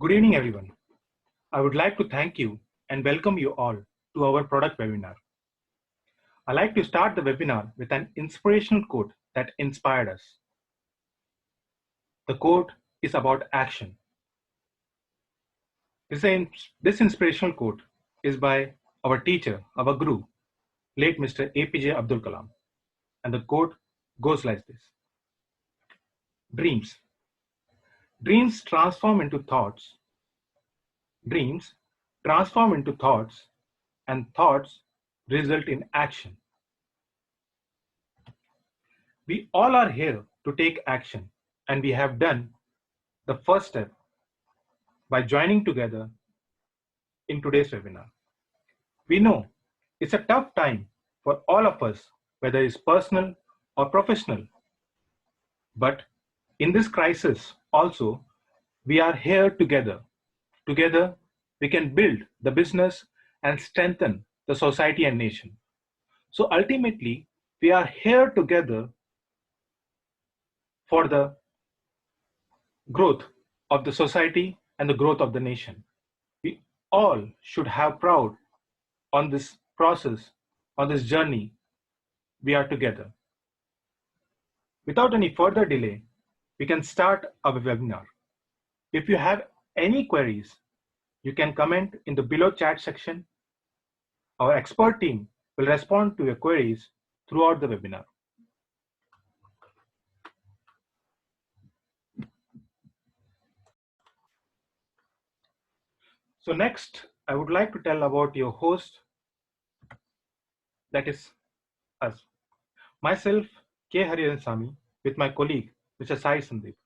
Good evening, everyone. I would like to thank you and welcome you all to our product webinar. I like to start the webinar with an inspirational quote that inspired us. The quote is about action. This inspirational quote is by our teacher, our guru, late Mr. APJ Abdul Kalam. And the quote goes like this. Dreams. Dreams transform into thoughts. Dreams transform into thoughts, and thoughts result in action. We all are here to take action, and we have done the first step by joining together in today's webinar. We know it's a tough time for all of us, whether it's personal or professional. But in this crisis also, we are here together. Together, we can build the business and strengthen the society and nation. So ultimately, we are here together for the growth of the society and the growth of the nation. We all should have proud on this process, on this journey. We are together. Without any further delay, we can start our webinar. If you have any queries, you can comment in the below chat section. Our expert team will respond to your queries throughout the webinar. So next, I would like to tell about your host, that is us. Myself, K. Hariharan Sami, with my colleague, Mr. Sai Sandeep.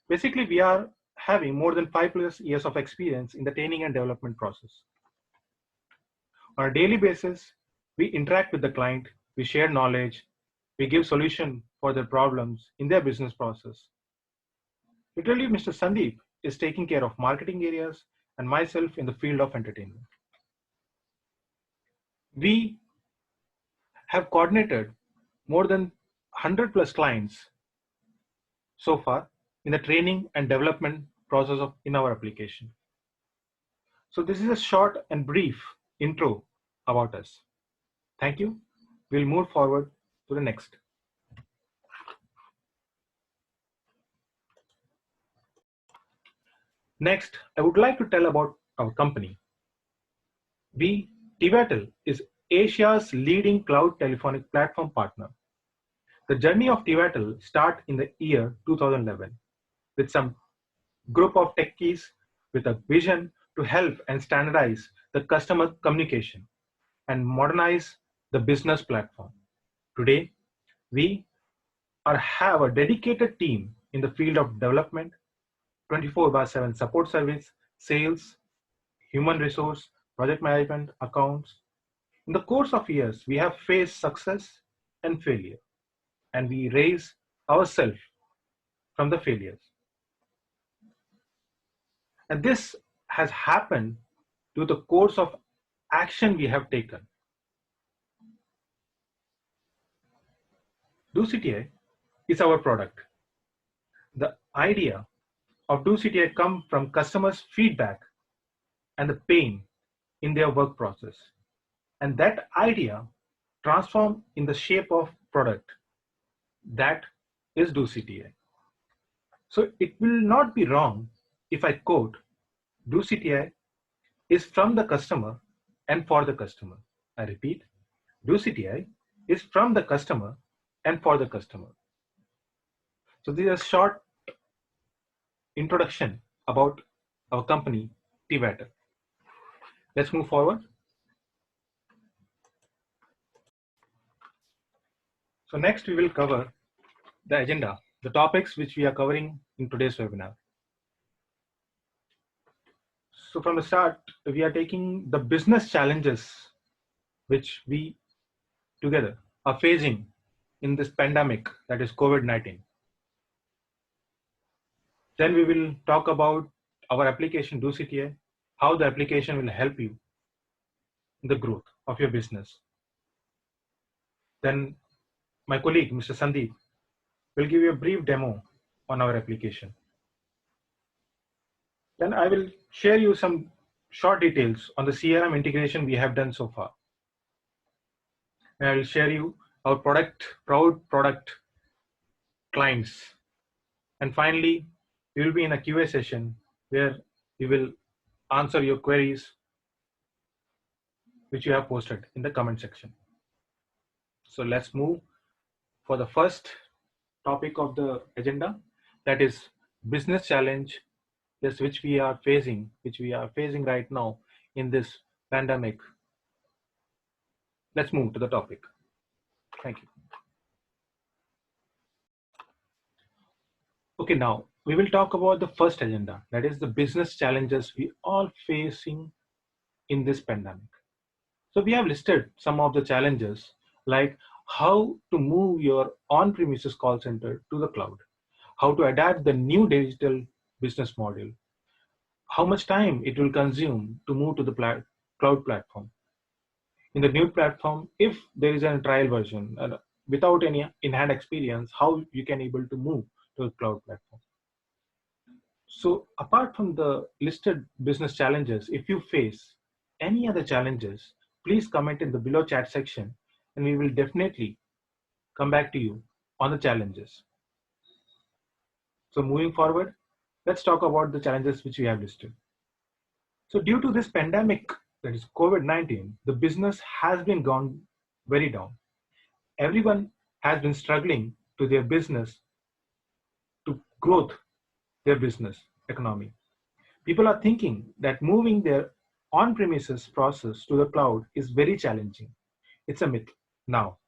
Basically, we are having more than 5+ years of experience in the training and development process. On a daily basis, we interact with the client, we share knowledge, we give solution for their problems in their business process. Literally, Mr. Sandeep is taking care of marketing areas and myself in the field of entertainment. We have coordinated more than 100+ clients so far in the training and development process in our application. So this is a short and brief intro about us. Thank you. We'll move forward to the next. Next, I would like to tell about our company. Tevatel is Asia's leading cloud telephonic platform partner. The journey of Tevatel started in the year 2011 with some group of techies with a vision to help and standardize the customer communication and modernize the business platform. Today, we have a dedicated team in the field of development, 24/7 support service, sales, human resource, project management, accounts. In the course of years, we have faced success and failure, and we raise ourselves from the failures. And this has happened to the course of action we have taken. DooCTI is our product. The idea of DooCTI comes from customers' feedback and the pain in their work process. And that idea transforms in the shape of product. That is DooCTI. So it will not be wrong if I quote, DooCTI is from the customer and for the customer. I repeat, DooCTI is from the customer and for the customer. So this is a short introduction about our company, Tevatel. Let's move forward. So next we will cover the agenda, the topics which we are covering in today's webinar. So from the start, we are taking the business challenges which we together are facing in this pandemic, that is COVID-19. Then we will talk about our application DooCTI, how the application will help you in the growth of your business. Then my colleague, Mr. Sandeep, will give you a brief demo on our application. Then I will share you some short details on the CRM integration we have done so far. And I will share you our proud product clients. And finally, we will be in a QA session where we will answer your queries which you have posted in the comment section. So let's move for the first topic of the agenda, that is business challenge, yes, which we are facing right now in this pandemic. Let's move to the topic. Thank you. Okay, now we will talk about the first agenda, that is the business challenges we all facing in this pandemic. So we have listed some of the challenges, like how to move your on-premises call center to the cloud, how to adapt the new digital business model, how much time it will consume to move to the cloud platform. In the new platform, if there is a trial version without any in-hand experience, how you can able to move to the cloud platform. So apart from the listed business challenges, if you face any other challenges, please comment in the below chat section and we will definitely come back to you on the challenges. So moving forward, let's talk about the challenges which we have listed. So due to this pandemic, that is COVID-19, the business has been gone very down. Everyone has been struggling to their business, to growth their business economy. People are thinking that moving their on-premises process to the cloud is very challenging. It's a myth. Now,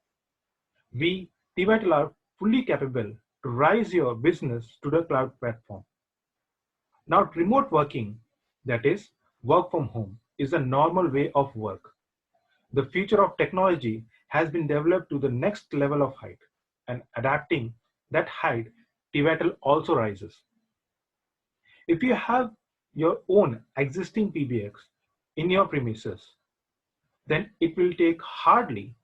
we, Tevatel, are fully capable to rise your business to the cloud platform. Now, remote working, that is, work from home, is a normal way of work. The future of technology has been developed to the next level of height, and adapting that height, Tevatel also rises. If you have your own existing PBX in your premises, then it will take hardly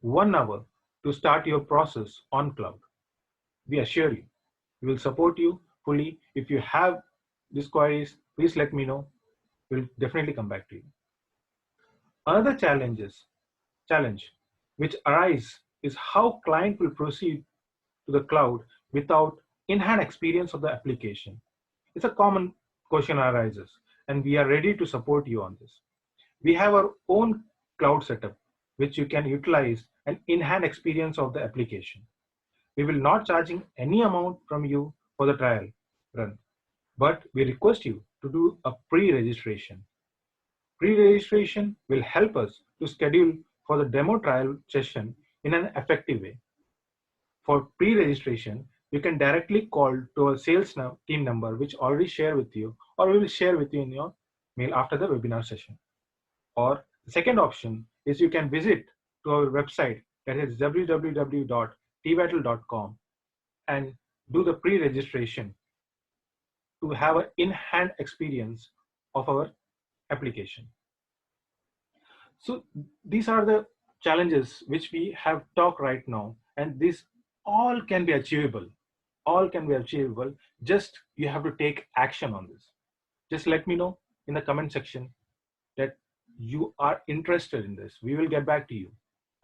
1 hour to start your process on cloud. We assure you, we will support you fully. If you have these queries, please let me know. We'll definitely come back to you. Another challenge which arise is how client will proceed to the cloud without in-hand experience of the application. It's a common question arises, and we are ready to support you on this. We have our own cloud setup, which you can utilize an in-hand experience of the application. We will not charging any amount from you for the trial run, but we request you to do a pre-registration. Pre-registration will help us to schedule for the demo trial session in an effective way. For pre-registration, you can directly call to our sales team number, which already share with you, or we will share with you in your mail after the webinar session. Or the second option is you can visit to our website, that is www.tevatel.com, and do the pre-registration to have an in-hand experience of our application. So these are the challenges which we have talked right now, and this all can be achievable. All can be achievable. Just you have to take action on this. Just let me know in the comment section that you are interested in this. We will get back to you.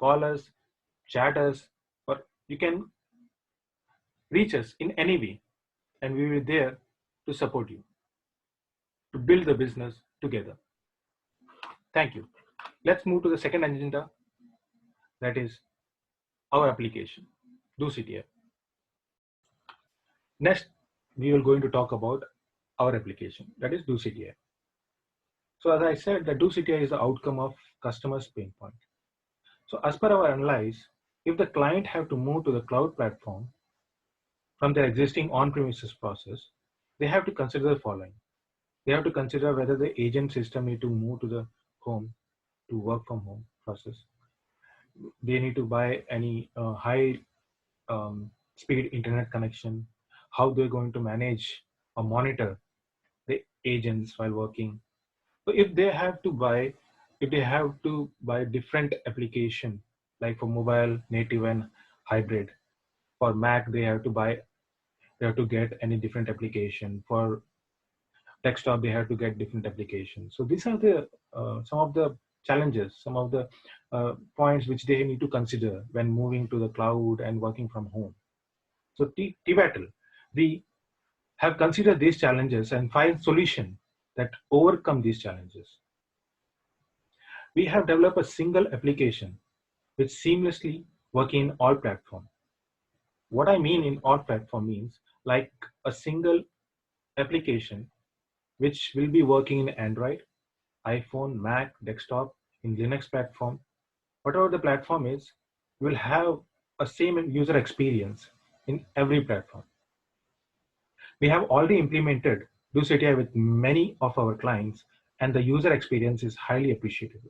Call us, chat us, or you can reach us in any way, and we will be there to support you to build the business together. Thank you. Let's move to the second agenda, that is our application, DooCTI. Next, we are going to talk about our application, that is DooCTI. So as I said, the DooCTI is the outcome of customer's pain point. So as per our analysis, if the client have to move to the cloud platform from their existing on-premises process, they have to consider the following. They have to consider whether the agent system need to move to the home to work from home process. They need to buy any high speed internet connection, how they're going to manage or monitor the agents while working. So if they have to buy different application, like for mobile, native and hybrid. For Mac, they have to get any different application. For desktop, they have to get different applications. So these are the some of the challenges, some of the points which they need to consider when moving to the cloud and working from home. So Tevatel, we have considered these challenges and find solution that overcome these challenges. We have developed a single application which seamlessly work in all platforms. What I mean in all platform means like a single application which will be working in Android, iPhone, Mac, desktop, in Linux platform, whatever the platform is, will have a same user experience in every platform. We have already implemented DooCTI with many of our clients, and the user experience is highly appreciated.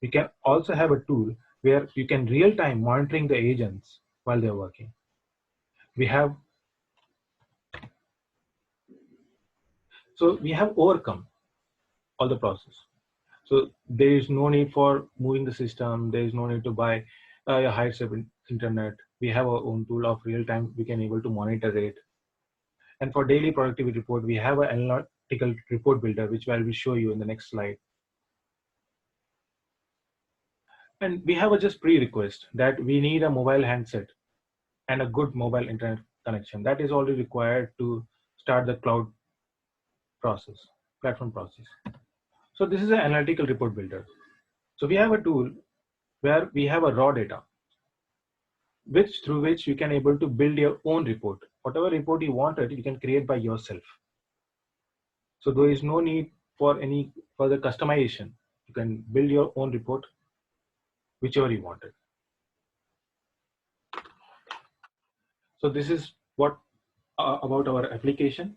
We can also have a tool where you can real-time monitoring the agents while they're working. We have overcome all the process. So there is no need for moving the system. There is no need to buy a high-speed internet. We have our own tool of real-time. We can able to monitor it. And for daily productivity report, we have an analytical report builder, which I will show you in the next slide. And we have a just pre-request that we need a mobile handset and a good mobile internet connection. That is already required to start the cloud process, platform process. So this is an analytical report builder. So we have a tool where we have a raw data, through which you can able to build your own report. Whatever report you wanted, you can create by yourself. So there is no need for any further customization. You can build your own report, whichever you wanted. So this is what about our application.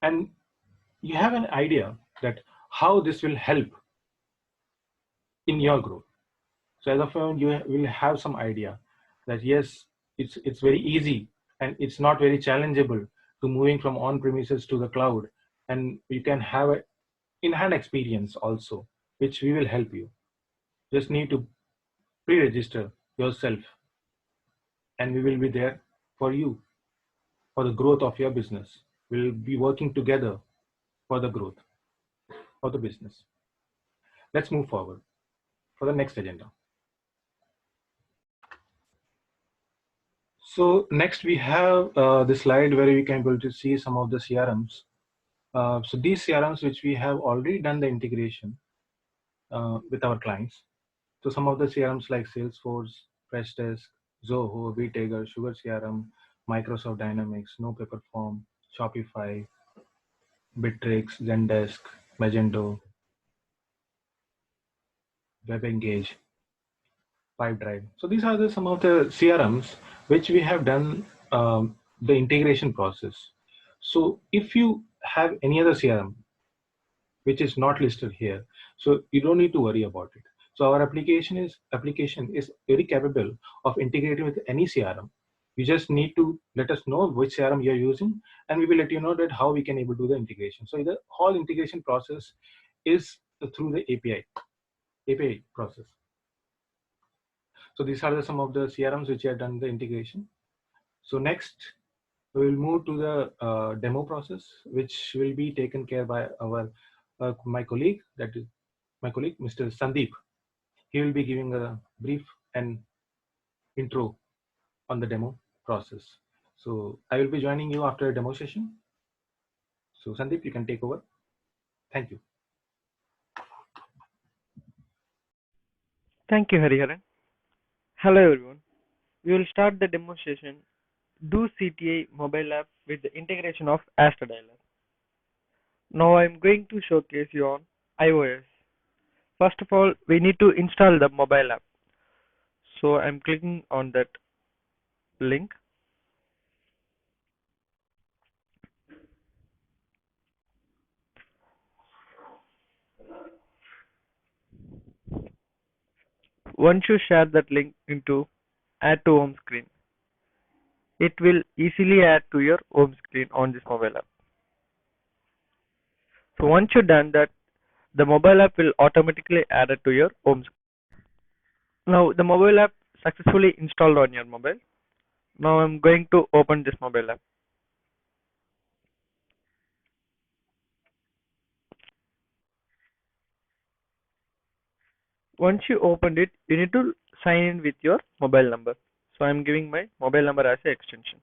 And you have an idea that how this will help in your growth. So as of now, you will have some idea that yes, it's very easy and it's not very challengeable to moving from on-premises to the cloud, and you can have an in-hand experience also, which we will help you. Just need to pre-register yourself, and we will be there for you for the growth of your business. We'll be working together for the growth of the business. Let's move forward for the next agenda. So next we have this slide where we can able to see some of the CRMs. So these CRMs which we have already done the integration with our clients. So some of the CRMs like Salesforce, Freshdesk, Zoho, VTager, Sugar CRM, Microsoft Dynamics, NoPaperForm, Shopify, Bittrex, Zendesk, Magento, WebEngage, Pipedrive. So these are some of the CRMs which we have done the integration process. So if you have any other CRM which is not listed here, so you don't need to worry about it. So our application is very capable of integrating with any CRM. You just need to let us know which CRM you're using, and we will let you know that how we can able to do the integration. So the whole integration process is through the API process. So these are some of the CRMs which have done the integration. So next, we will move to the demo process, which will be taken care by my colleague, that is my colleague, Mr. Sandeep. He will be giving a brief and intro on the demo process. So I will be joining you after a demo session. So Sandeep, you can take over. Thank you. Thank you, Hariharan. Hello everyone. We will start the demo session DooCTI mobile app with the integration of Aster Dialer. Now I am going to showcase you on iOS. First of all, we need to install the mobile app. So I am clicking on that link. Once you share that link into add to home screen, it will easily add to your home screen on this mobile app. So once you're done that, the mobile app will automatically add it to your home screen. Now the mobile app successfully installed on your mobile. Now I'm going to open this mobile app. Once you opened it, you need to sign in with your mobile number. So I'm giving my mobile number as an extension.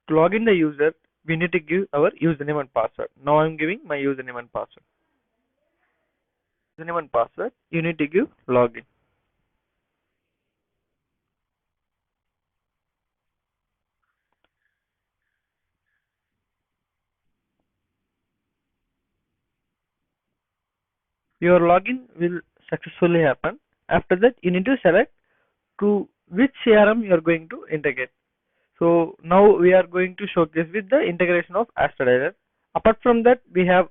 To log in the user, we need to give our username and password. Now I'm giving my username and password. Username and password, you need to give login. Your login will successfully happen. After that, you need to select to which CRM you are going to integrate. So now we are going to showcase with the integration of Aster Dialer. Apart from that, we have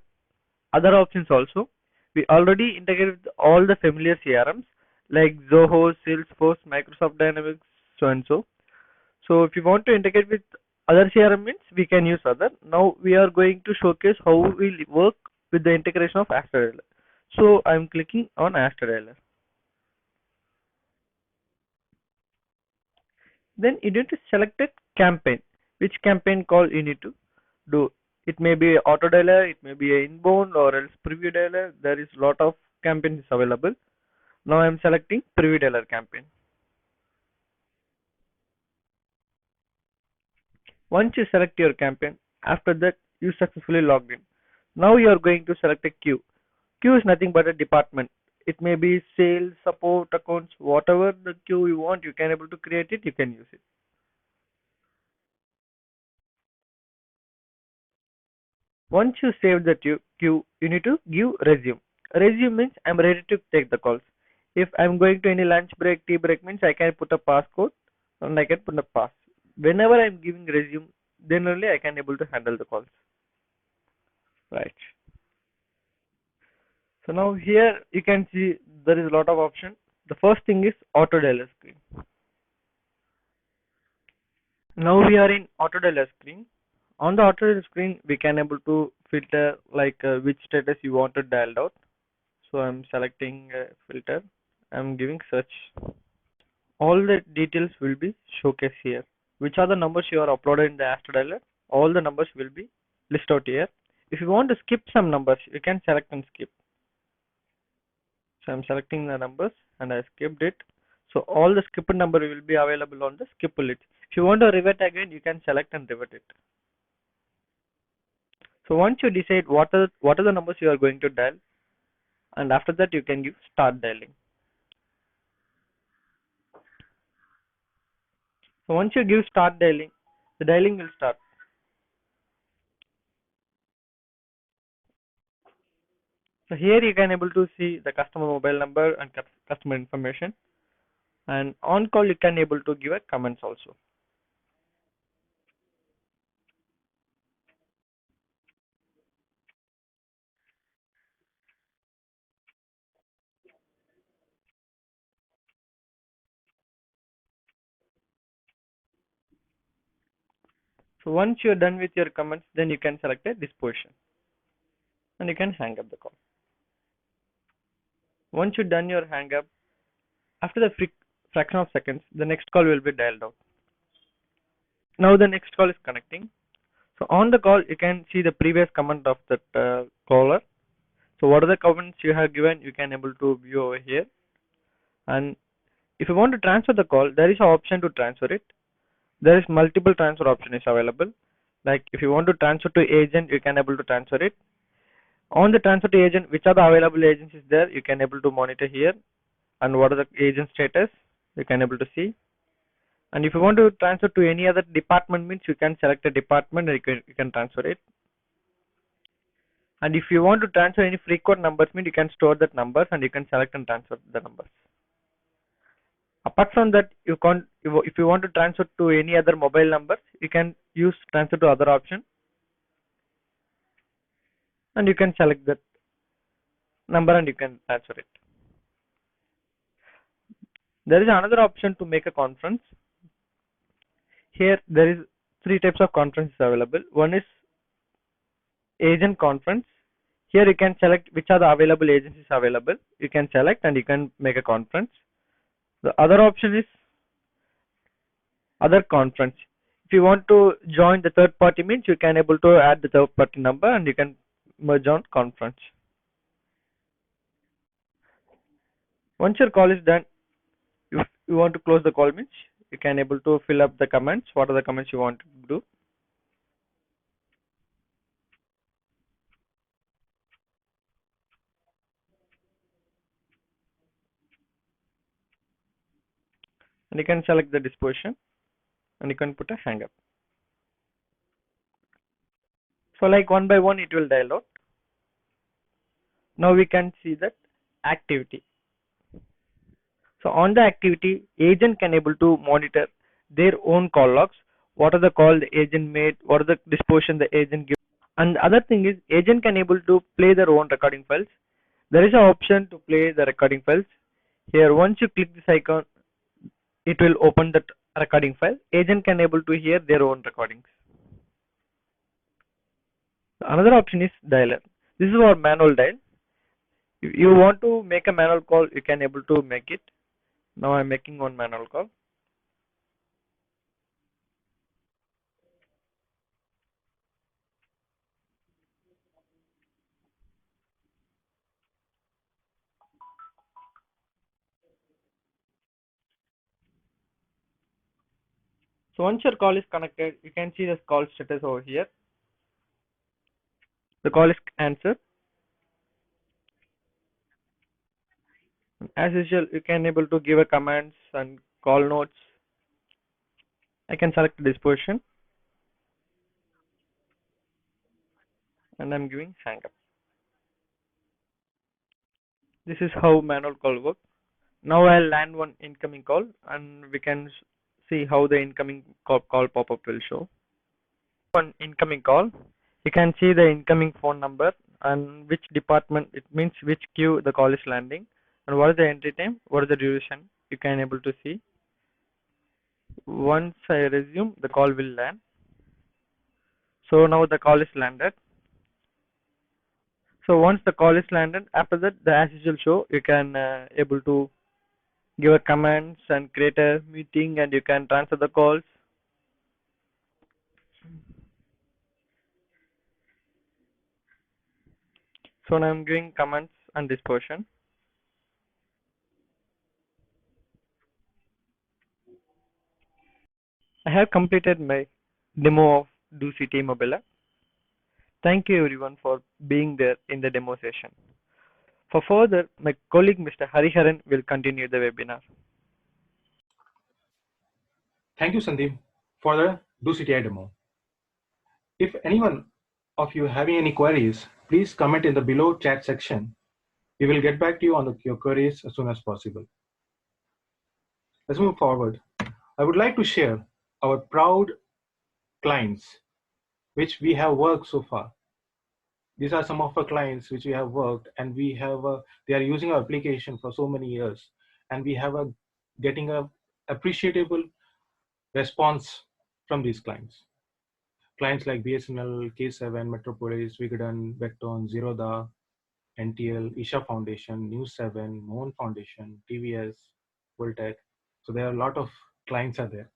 other options also. We already integrated with all the familiar CRMs like Zoho, Salesforce, Microsoft Dynamics, so and so. So if you want to integrate with other CRM means we can use other. Now we are going to showcase how we work with the integration of Aster Dialer. So I'm clicking on Aster Dialer. Then you need to select a campaign. Which campaign call you need to do? It may be auto dialer, it may be a inbound or else preview dialer. There is lot of campaigns available. Now I am selecting preview dialer campaign. Once you select your campaign, after that you successfully logged in. Now you are going to select a queue. Queue is nothing but a department. It may be sales, support, accounts, whatever the queue you want, you can able to create it, you can use it. Once you save the queue, you need to give resume. Resume means I'm ready to take the calls. If I'm going to any lunch break, tea break means I can put a passcode and I can put a pass. Whenever I'm giving resume, then only I can able to handle the calls. Right. So now here you can see there is a lot of option. The first thing is auto dialer screen. Now we are in auto dialer screen. On the auto dialer screen, we can able to filter like which status you want to dial out. So I'm selecting filter. I'm giving search. All the details will be showcased here. Which are the numbers you are uploaded in the Aster Dialer? All the numbers will be listed out here. If you want to skip some numbers, you can select and skip. So I'm selecting the numbers and I skipped it. So all the skipped number will be available on the skip list. If you want to revert again, you can select and revert it. So once you decide what are the numbers you are going to dial, and after that you can give start dialing. So once you give start dialing, the dialing will start. So here you can able to see the customer mobile number and customer information, and on call you can able to give a comments also. So once you're done with your comments, then you can select a disposition and you can hang up the call. Once you're done your hang up, after the fraction of seconds, the next call will be dialed out. Now the next call is connecting. So on the call, you can see the previous comment of that caller. So what are the comments you have given, you can able to view over here. And if you want to transfer the call, there is an option to transfer it. There is multiple transfer option is available. Like if you want to transfer to agent, you can able to transfer it. On the transfer to agent, which are the available agents is there, you can able to monitor here. And what are the agent status, you can able to see. And if you want to transfer to any other department means you can select a department and you can transfer it. And if you want to transfer any frequent numbers means you can store that numbers and you can select and transfer the numbers. Apart from that, you can't, if you want to transfer to any other mobile numbers, you can use transfer to other option and you can select that number and you can transfer it. There is another option to make a conference. Here there is three types of conferences available. One is agent conference. Here you can select which are the available agencies available. You can select and you can make a conference. The other option is other conference. If you want to join the third party means you can able to add the third party number and you can merge on conference. Once your call is done, if you want to close the call means you can able to fill up the comments. What are the comments you want to do? And you can select the disposition and you can put a hang up. So like one by one it will dial out. Now we can see that activity. So on the activity, agent can able to monitor their own call logs. What are the call the agent made? What are the disposition the agent give? And the other thing is agent can able to play their own recording files. There is an option to play the recording files. Here once you click this icon, it will open that recording file. Agent can able to hear their own recordings. Another option is dialer. This is our manual dial. If you want to make a manual call, you can able to make it. Now I'm making one manual call. So once your call is connected, you can see the call status over here. The call is answered. As usual, you can able to give a commands and call notes. I can select the disposition and I'm giving hang up. This is how manual call works. Now I'll land one incoming call and we can see how the incoming call pop-up will show. One incoming call, you can see the incoming phone number and which department, it means which queue the call is landing, and what is the entry time, what is the duration, you can able to see. Once I resume, the call will land. So now the call is landed. So once the call is landed, after that the as usual show, you can able to give a commands and create a meeting and you can transfer the calls. So now I'm giving commands and this portion. I have completed my demo of DooCTI mobile app. Thank you everyone for being there in the demo session. For further, my colleague Mr. Hariharan will continue the webinar. Thank you, Sandeep, for the DooCTI demo. If anyone of you having any queries, please comment in the below chat section. We will get back to you on your queries as soon as possible. Let's move forward. I would like to share our proud clients which we have worked so far. These are some of our clients which we have worked, and we have they are using our application for so many years, and we have getting a appreciable response from these clients. Clients like BSNL, K7, Metropolis, Vigadon, Vecton, Zerodha, NTL, Isha Foundation, News 7, Moon Foundation, TVS, Voltec. So there are a lot of clients are there.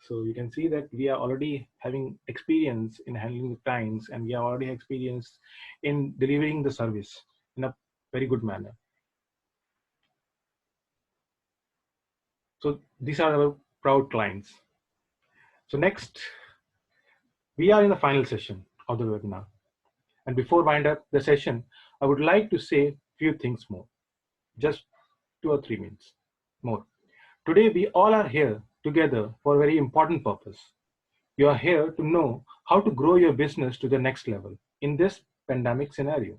So you can see that we are already having experience in handling the clients, and we are already experienced in delivering the service in a very good manner. So these are our proud clients. So next, we are in the final session of the webinar. And before wind up the session, I would like to say a few things more, just 2 or 3 minutes more. Today, we all are here together for a very important purpose. You are here to know how to grow your business to the next level in this pandemic scenario.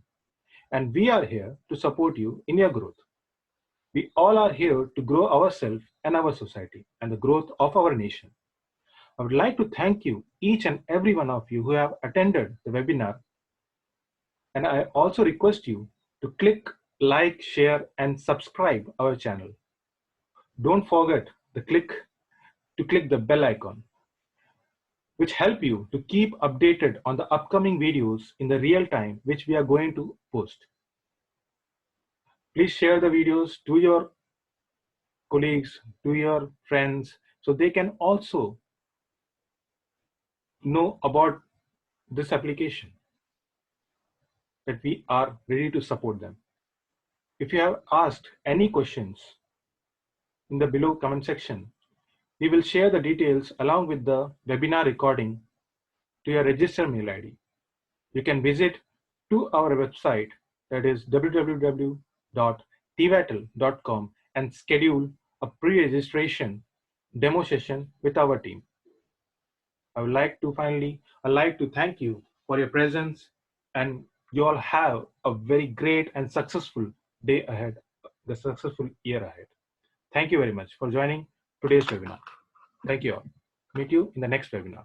And we are here to support you in your growth. We all are here to grow ourselves and our society and the growth of our nation. I would like to thank you, each and every one of you who have attended the webinar. And I also request you to click like, share, and subscribe our channel. Don't forget to click the bell icon, which help you to keep updated on the upcoming videos in the real time, which we are going to post. Please share the videos to your colleagues, to your friends, so they can also know about this application, that we are ready to support them. If you have asked any questions in the below comment section, we will share the details along with the webinar recording to your registered mail ID. You can visit to our website, that is www.tevatel.com, and schedule a pre-registration demo session with our team. I'd like to thank you for your presence, and you all have a very great and successful day ahead, the successful year ahead. Thank you very much for joining today's webinar. Thank you all. Meet you in the next webinar.